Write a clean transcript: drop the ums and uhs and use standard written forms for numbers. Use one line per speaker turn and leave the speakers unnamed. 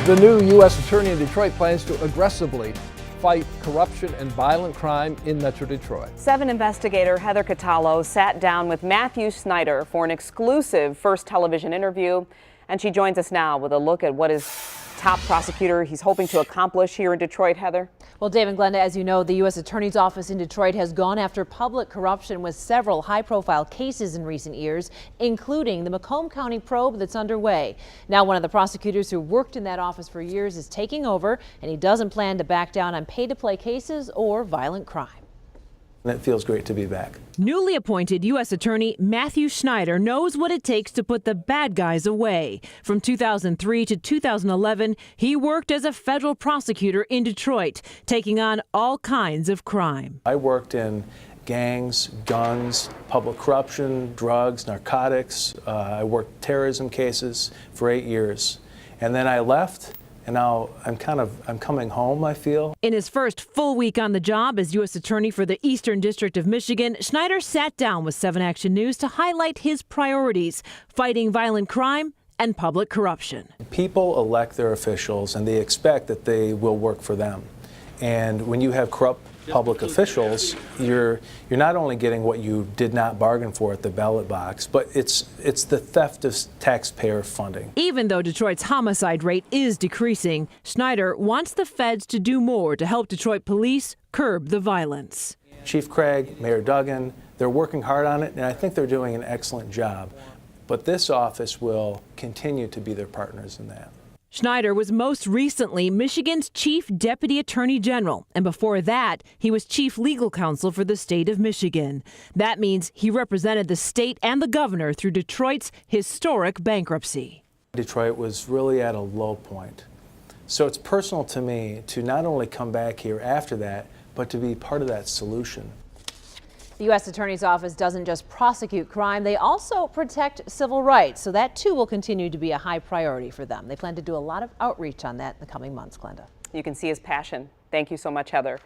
The new U.S. Attorney in Detroit plans to aggressively fight corruption and violent crime in Metro Detroit.
7 investigator Heather Catallo sat down with Matthew Snyder for an exclusive first television interview, and she joins us now with a look at what his top prosecutor he's hoping to accomplish here in Detroit. Heather.
Well, Dave and Glenda, as you know, the U.S. Attorney's Office in Detroit has gone after public corruption with several high-profile cases in recent years, including the Macomb County probe that's underway. Now, one of the prosecutors who worked in that office for years is taking over, and he doesn't plan to back down on pay-to-play cases or violent crime.
It feels great to be back.
Newly appointed U.S. Attorney Matthew Snyder knows what it takes to put the bad guys away. From 2003 to 2011, he worked as a federal prosecutor in Detroit, taking on all kinds of crime.
I worked in gangs, guns, public corruption, drugs, narcotics. I worked terrorism cases for 8 years. And then I left. And now I'm coming home, I feel.
In his first full week on the job as U.S. Attorney for the Eastern District of Michigan, Snyder sat down with 7 Action News to highlight his priorities: fighting violent crime and public corruption.
People elect their officials and they expect that they will work for them. And when you have corrupt public officials, you're not only getting what you did not bargain for at the ballot box, but it's the theft of taxpayer funding.
Even though Detroit's homicide rate is decreasing, Snyder wants the feds to do more to help Detroit police curb the violence.
Chief Craig, Mayor Duggan, they're working hard on it, and I think they're doing an excellent job. But this office will continue to be their partners in that.
Snyder was most recently Michigan's Chief Deputy Attorney General, and before that, he was Chief Legal Counsel for the state of Michigan. That means he represented the state and the governor through Detroit's historic bankruptcy.
Detroit was really at a low point. So it's personal to me to not only come back here after that, but to be part of that solution.
The U.S. Attorney's Office doesn't just prosecute crime, they also protect civil rights. So that, too, will continue to be a high priority for them. They plan to do a lot of outreach on that in the coming months, Glenda.
You can see his passion. Thank you so much, Heather.